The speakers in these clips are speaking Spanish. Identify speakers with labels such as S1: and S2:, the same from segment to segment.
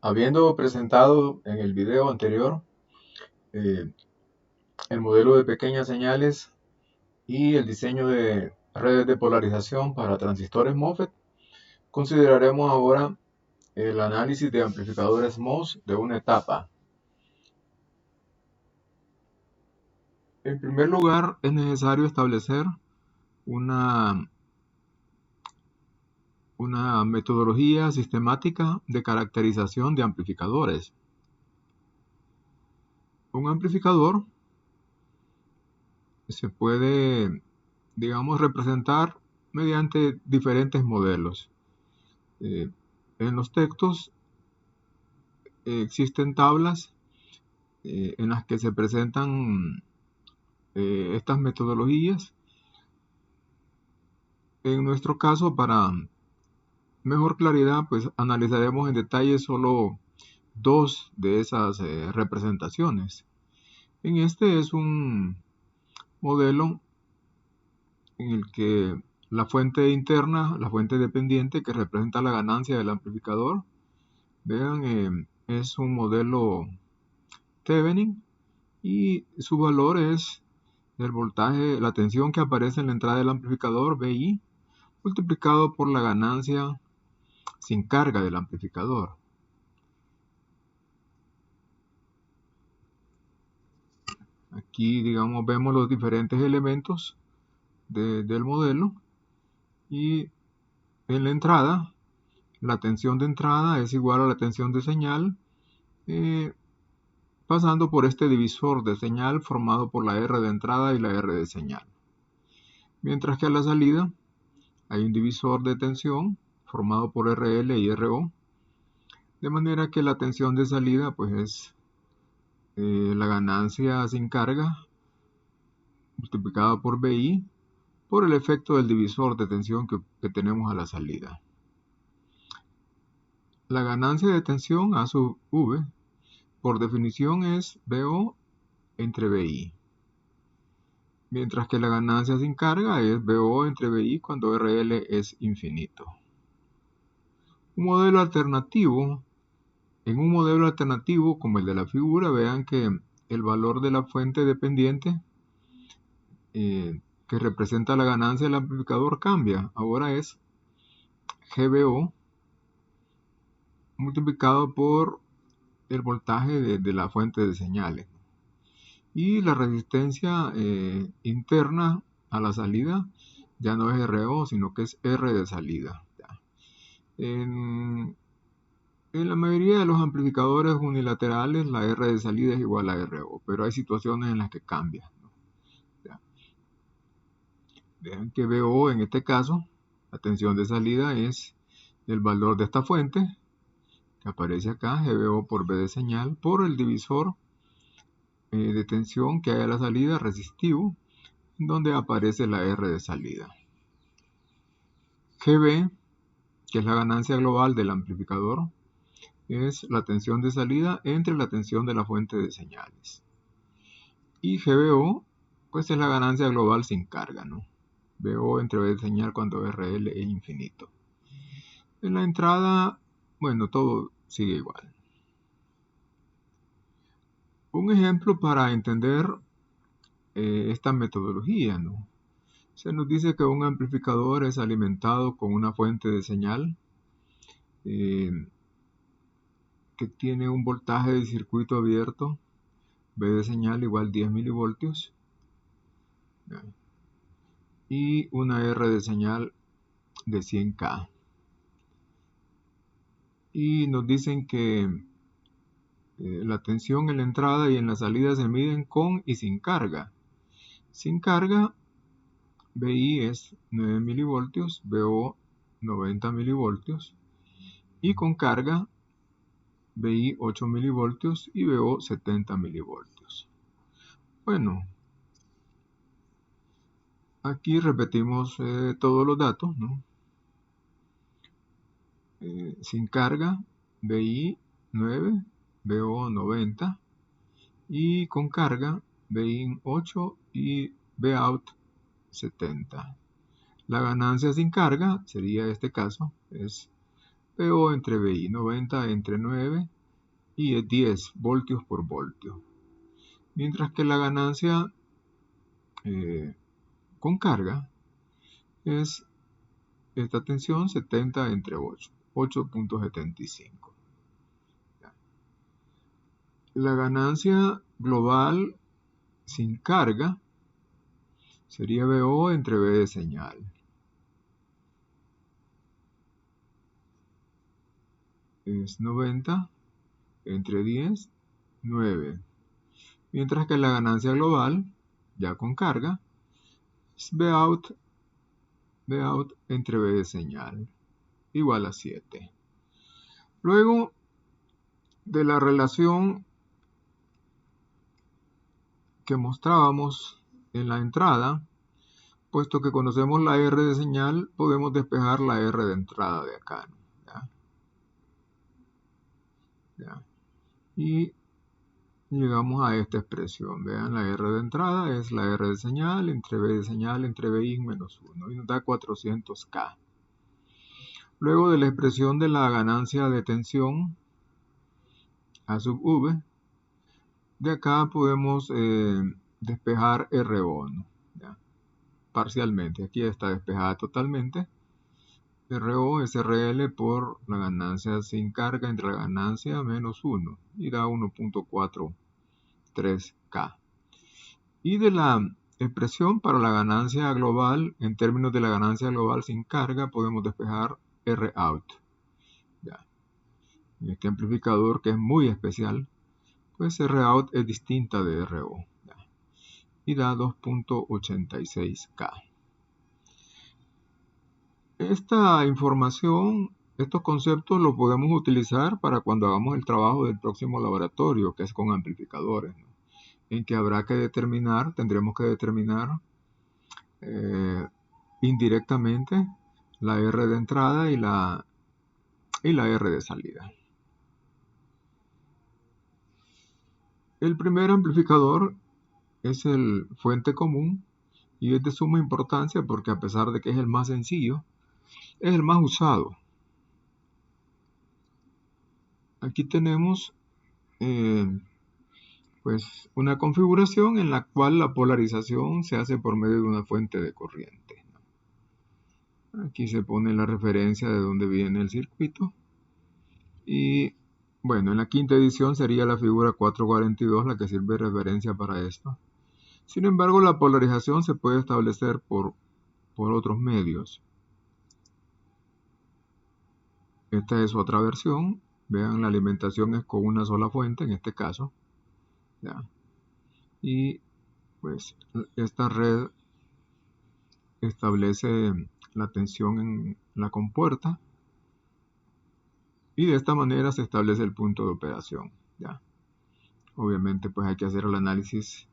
S1: Habiendo presentado en el video anterior eh, el modelo de pequeñas señales y el diseño de redes de polarización para transistores MOSFET, consideraremos ahora el análisis de amplificadores MOS de una etapa. En primer lugar, es necesario establecer una metodología sistemática de caracterización de amplificadores. Un amplificador se puede, digamos, representar mediante diferentes modelos. En los textos existen tablas en las que se presentan estas metodologías. En nuestro caso, para mejor claridad, pues analizaremos en detalle solo dos de esas representaciones. En este es un modelo en el que la fuente interna, la fuente dependiente que representa la ganancia del amplificador, vean, es un modelo Thevenin y su valor es el voltaje, la tensión que aparece en la entrada del amplificador, VI, multiplicado por la ganancia sin carga del amplificador. Aquí, digamos, vemos los diferentes elementos del modelo y en la entrada, la tensión de entrada es igual a la tensión de señal pasando por este divisor de señal formado por la R de entrada y la R de señal. Mientras que a la salida hay un divisor de tensión formado por RL y RO, de manera que la tensión de salida pues es la ganancia sin carga multiplicada por VI por el efecto del divisor de tensión que tenemos a la salida. La ganancia de tensión A sub V por definición es VO entre VI, mientras que la ganancia sin carga es VO entre VI cuando RL es infinito. Un modelo alternativo, en un modelo alternativo como el de la figura, vean que el valor de la fuente dependiente que representa la ganancia del amplificador cambia. Ahora es GBO multiplicado por el voltaje de la fuente de señales. Y la resistencia interna a la salida ya no es RO, sino que es R de salida. En la mayoría de los amplificadores unilaterales la R de salida es igual a RO, pero hay situaciones en las que cambia. Vean que VO en este caso, la tensión de salida es el valor de esta fuente, que aparece acá, GBO por V de señal, por el divisor de tensión que hay a la salida, resistivo, donde aparece la R de salida. GB, que es la ganancia global del amplificador, es la tensión de salida entre la tensión de la fuente de señales. Y GBO, pues es la ganancia global sin carga, ¿no? VO entre V de señal cuando RL es infinito. En la entrada, bueno, todo sigue igual. Un ejemplo para entender esta metodología, ¿no? Se nos dice que un amplificador es alimentado con una fuente de señal que tiene un voltaje de circuito abierto, V de señal igual 10 milivoltios, y una R de señal de 100K. Y nos dicen que la tensión en la entrada y en la salida se miden con y sin carga. Sin carga, VI es 9 milivoltios, VO 90 milivoltios, y con carga, VI 8 milivoltios y VO 70 milivoltios. Bueno, aquí repetimos todos los datos, ¿no? Sin carga, VI 9, VO 90, y con carga, VIN 8 y VOUT 70. La ganancia sin carga sería este caso, es VO entre VI, 90 entre 9 y es 10 voltios por voltio. Mientras que la ganancia con carga es esta tensión 70 entre 8, 8.75. La ganancia global sin carga sería VO entre V de señal. Es 90 entre 10, 9. Mientras que la ganancia global, ya con carga, es Vout entre V de señal, igual a 7. Luego de la relación que mostrábamos en la entrada, puesto que conocemos la R de señal, podemos despejar la R de entrada de acá, ¿no? ¿Ya? Y llegamos a esta expresión. Vean, la R de entrada es la R de señal entre V de señal entre VI menos 1 y nos da 400K. Luego de la expresión de la ganancia de tensión A sub V, de acá podemos despejar RO, ¿no? ¿Ya? Parcialmente. Aquí está despejada totalmente. RO es RL por la ganancia sin carga entre la ganancia menos 1 y da 1.43K. Y de la expresión para la ganancia global, en términos de la ganancia global sin carga, podemos despejar ROUT. Ya. En este amplificador, que es muy especial, pues ROUT es distinta de RO. Ya. Y da 2.86K. Esta información, estos conceptos los podemos utilizar para cuando hagamos el trabajo del próximo laboratorio, que es con amplificadores, ¿no? En que tendremos que determinar indirectamente la R de entrada y la R de salida. El primer amplificador es el fuente común y es de suma importancia porque a pesar de que es el más sencillo, es el más usado. Aquí tenemos pues una configuración en la cual la polarización se hace por medio de una fuente de corriente. Aquí se pone la referencia de dónde viene el circuito. Y bueno, en la quinta edición sería la figura 442 la que sirve de referencia para esto. Sin embargo, la polarización se puede establecer por otros medios. Esta es otra versión. Vean, la alimentación es con una sola fuente en este caso. ¿Ya? Y pues esta red establece la tensión en la compuerta y de esta manera se establece el punto de operación. ¿Ya? Obviamente pues hay que hacer el análisis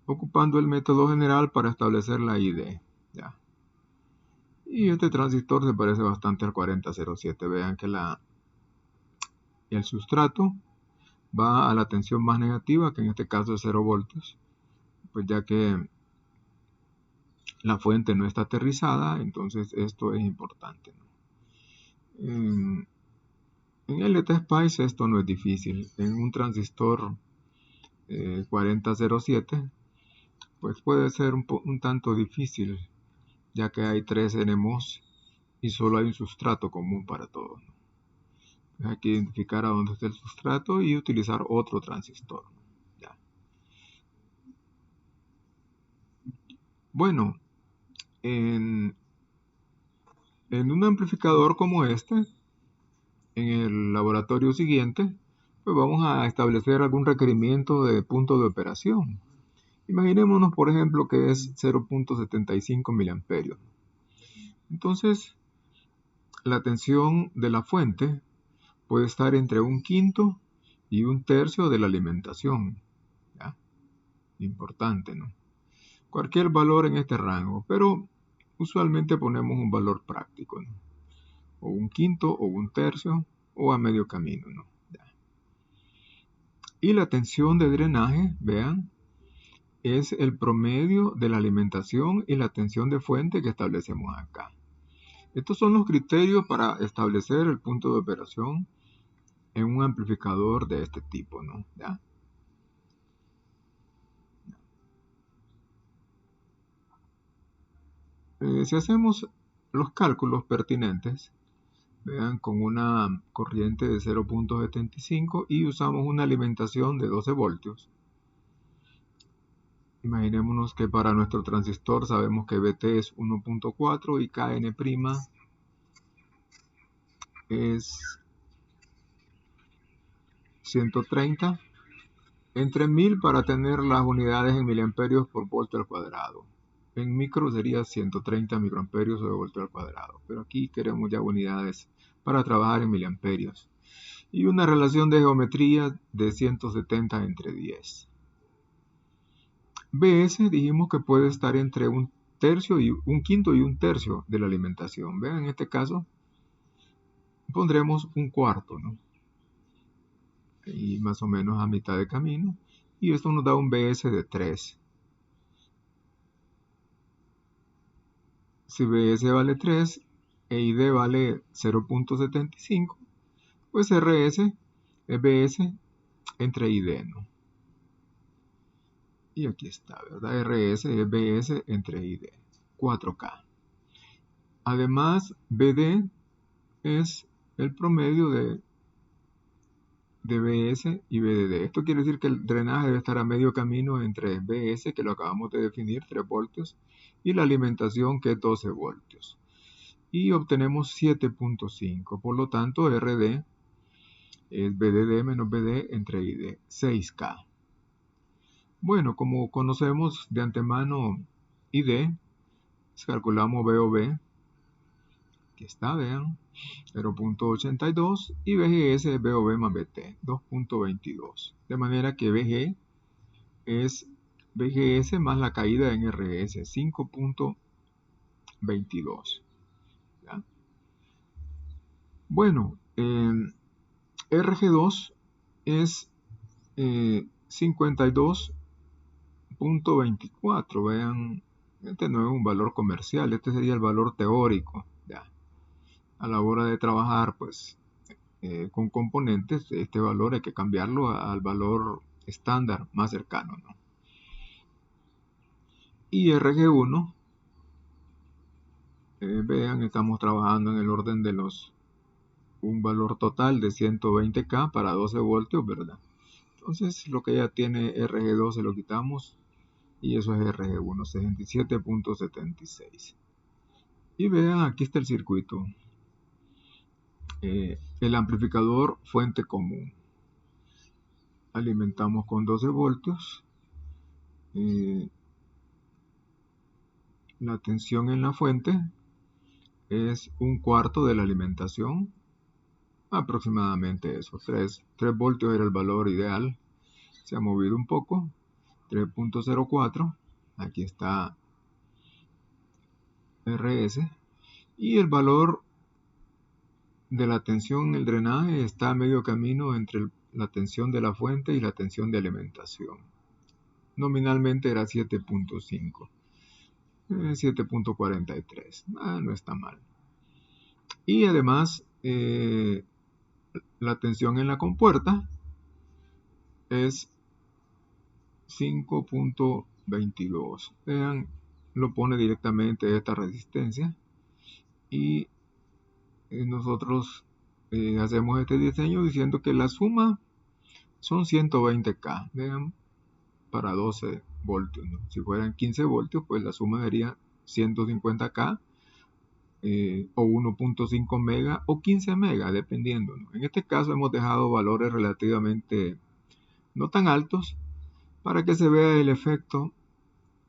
S1: ocupando el método general para establecer la ID. ¿Ya? Y este transistor se parece bastante al 4007. Vean que el sustrato va a la tensión más negativa, que en este caso es 0 voltios, pues ya que la fuente no está aterrizada, entonces esto es importante, ¿no? En LTSpice esto no es difícil. En un transistor 4007 pues puede ser un tanto difícil, ya que hay 3 NMOS y solo hay un sustrato común para todos, ¿no? Hay que identificar a dónde está el sustrato y utilizar otro transistor. ¿Ya? Bueno, en un amplificador como este, en el laboratorio siguiente, pues vamos a establecer algún requerimiento de punto de operación. Imaginémonos, por ejemplo, que es 0.75 miliamperios. Entonces, la tensión de la fuente puede estar entre 1/5 y 1/3 de la alimentación. ¿Ya? Importante, ¿no? Cualquier valor en este rango, pero usualmente ponemos un valor práctico, ¿no? O 1/5 o 1/3 o a medio camino, ¿no? ¿Ya? Y la tensión de drenaje, vean, es el promedio de la alimentación y la tensión de fuente que establecemos acá. Estos son los criterios para establecer el punto de operación en un amplificador de este tipo, ¿no? ¿Ya? Si hacemos los cálculos pertinentes, vean, con una corriente de 0.75 y usamos una alimentación de 12 voltios. Imaginémonos que para nuestro transistor sabemos que VT es 1.4 y Kn' es 130 entre 1000 para tener las unidades en miliamperios por voltio al cuadrado. En micro sería 130 microamperios sobre voltio al cuadrado, pero aquí queremos ya unidades para trabajar en miliamperios. Y una relación de geometría de 170 entre 10. Bs dijimos que puede estar entre un tercio y un quinto y un tercio de la alimentación. Vean, en este caso pondremos un cuarto, ¿no? Y más o menos a mitad de camino. Y esto nos da un Bs de 3. Si Bs vale 3 e Id vale 0.75, pues Rs es Bs entre Id, ¿no? Y aquí está, ¿verdad? Rs es Bs entre Id, 4K. Además, Bd es el promedio de Bs y Bdd. Esto quiere decir que el drenaje debe estar a medio camino entre Bs, que lo acabamos de definir, 3 voltios, y la alimentación, que es 12 voltios. Y obtenemos 7.5. Por lo tanto, Rd es Bdd menos Bd entre Id, 6K. Bueno, como conocemos de antemano Id, calculamos BOB, que está, vean, 0.82, y BGS es BOB más BT, 2.22. De manera que BG es BGS más la caída en RS, 5.22. ¿Ya? Bueno, RG2 es 52.24. Vean, este no es un valor comercial, este sería el valor teórico. ¿Ya? A la hora de trabajar, pues, con componentes, este valor hay que cambiarlo al valor estándar más cercano, ¿no? Y RG1, vean, estamos trabajando en el orden de un valor total de 120K para 12 voltios, ¿verdad? Entonces, lo que ya tiene RG2 se lo quitamos y eso es RG1, 67.76. Y vean, aquí está el circuito. El amplificador fuente común. Alimentamos con 12 voltios. La tensión en la fuente es un cuarto de la alimentación, aproximadamente eso, 3 voltios era el valor ideal, se ha movido un poco, 3.04, aquí está Rs, y el valor de la tensión en el drenaje está a medio camino entre la tensión de la fuente y la tensión de alimentación. Nominalmente era 7.5, 7.43, no está mal. Y además, la tensión en la compuerta es 5.22. Vean, lo pone directamente esta resistencia y nosotros hacemos este diseño diciendo que la suma son 120K. Vean, para 12 voltios, ¿no? Si fueran 15 voltios, pues la suma sería 150K. O 1.5 mega o 15 mega, dependiendo, ¿no? En este caso hemos dejado valores relativamente no tan altos para que se vea el efecto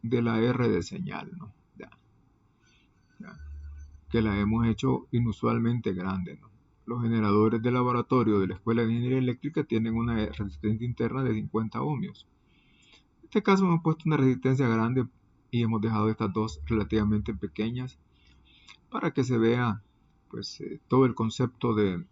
S1: de la R de señal, ¿no? Ya, que la hemos hecho inusualmente grande, ¿no? Los generadores de laboratorio de la Escuela de Ingeniería Eléctrica tienen una resistencia interna de 50 ohmios. En este caso hemos puesto una resistencia grande y hemos dejado estas dos relativamente pequeñas para que se vea, pues, todo el concepto de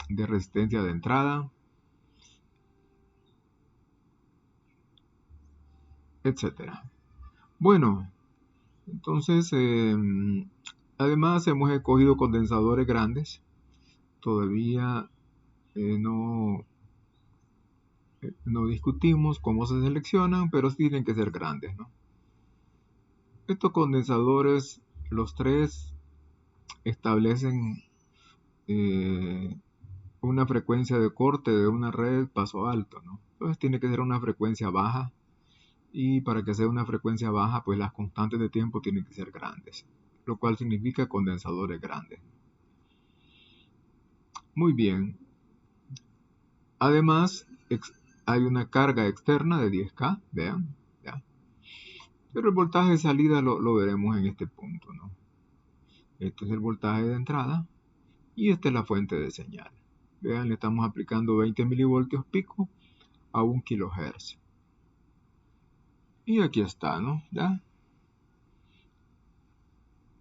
S1: resistencia de entrada, etcétera. Bueno, Entonces, además hemos escogido condensadores grandes. Todavía no discutimos cómo se seleccionan, pero sí tienen que ser grandes, ¿no? Estos condensadores, los tres, establecen una frecuencia de corte de una red paso alto, ¿no? Entonces tiene que ser una frecuencia baja, y para que sea una frecuencia baja, pues las constantes de tiempo tienen que ser grandes, lo cual significa condensadores grandes. Muy bien. Además, hay una carga externa de 10K, vean, ¿ya? Pero el voltaje de salida lo veremos en este punto, ¿no? Este es el voltaje de entrada y esta es la fuente de señal. Vean, le estamos aplicando 20 milivoltios pico a 1 kilohertz. Y aquí está, ¿no? ¿Ya?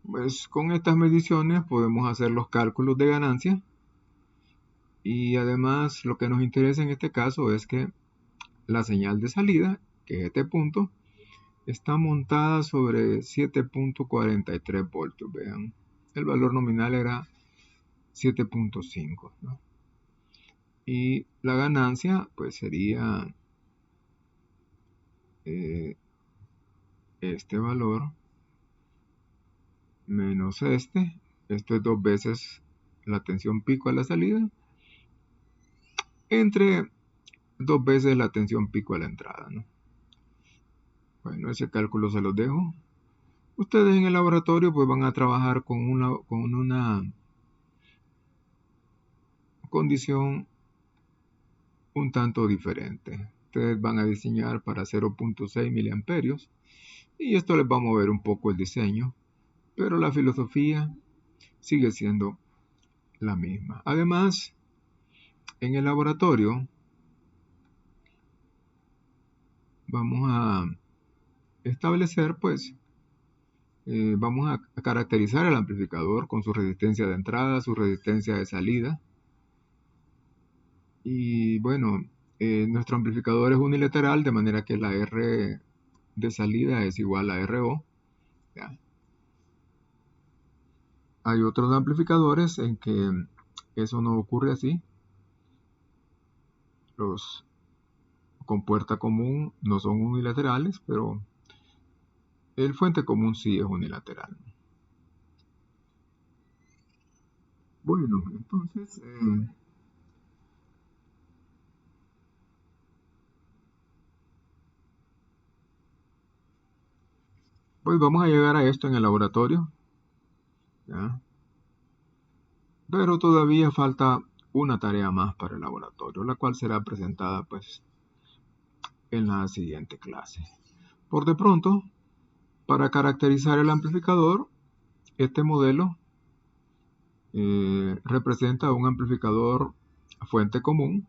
S1: Pues con estas mediciones podemos hacer los cálculos de ganancia, y además lo que nos interesa en este caso es que la señal de salida, que es este punto, está montada sobre 7.43 voltios. Vean, el valor nominal era 7.5, ¿no? Y la ganancia pues sería este valor menos este. Esto es 2 veces la tensión pico a la salida, entre 2 veces la tensión pico a la entrada, ¿no? Bueno, ese cálculo se los dejo. Ustedes en el laboratorio pues van a trabajar con una condición un tanto diferente. Ustedes van a diseñar para 0.6 miliamperios, y esto les va a mover un poco el diseño, pero la filosofía sigue siendo la misma. Además, en el laboratorio vamos a establecer, pues, vamos a caracterizar el amplificador con su resistencia de entrada, su resistencia de salida. Y bueno, nuestro amplificador es unilateral, de manera que la R de salida es igual a RO, ¿ya? Hay otros amplificadores en que eso no ocurre así. Los con puerta común no son unilaterales, pero el fuente común sí es unilateral. Bueno, entonces, pues vamos a llegar a esto en el laboratorio, ¿ya? Pero todavía falta una tarea más para el laboratorio, la cual será presentada pues en la siguiente clase. Por de pronto, para caracterizar el amplificador, este modelo representa un amplificador fuente común,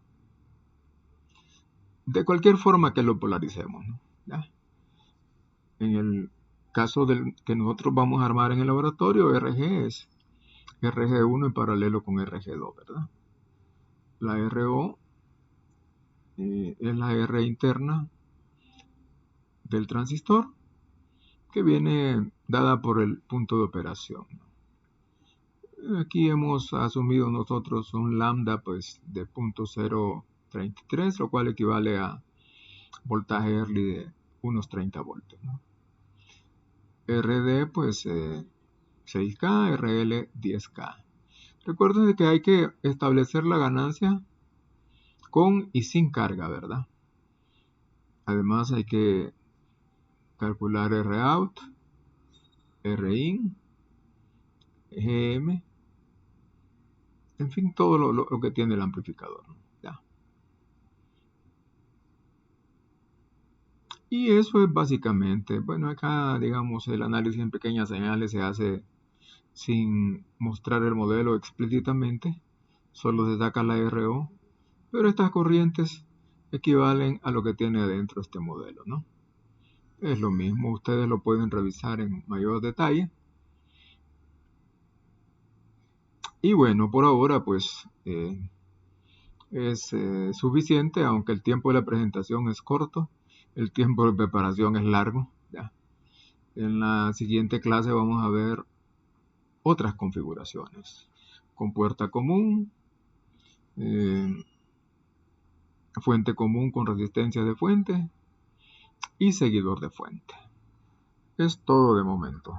S1: de cualquier forma que lo polaricemos, ¿no? ¿Ya? En el caso del que nosotros vamos a armar en el laboratorio, RG es RG1 en paralelo con RG2, ¿verdad? La RO es la R interna del transistor, que viene dada por el punto de operación. Aquí hemos asumido nosotros un lambda pues de 0.033, lo cual equivale a voltaje early de unos 30 voltios, ¿no? RD pues 6K, RL 10K. Recuerden que hay que establecer la ganancia con y sin carga, ¿verdad? Además hay que calcular ROUT, RIN, GM, en fin, todo lo que tiene el amplificador, ¿no? Ya. Y eso es básicamente, bueno, acá digamos el análisis en pequeñas señales se hace sin mostrar el modelo explícitamente, solo se saca la RO, pero estas corrientes equivalen a lo que tiene adentro este modelo, ¿no? Es lo mismo, ustedes lo pueden revisar en mayor detalle. Y bueno, por ahora pues es suficiente, aunque el tiempo de la presentación es corto, el tiempo de preparación es largo, ¿ya? En la siguiente clase vamos a ver otras configuraciones con puerta común, eh, fuente común con resistencia de fuente y seguidor de fuente. Es todo de momento.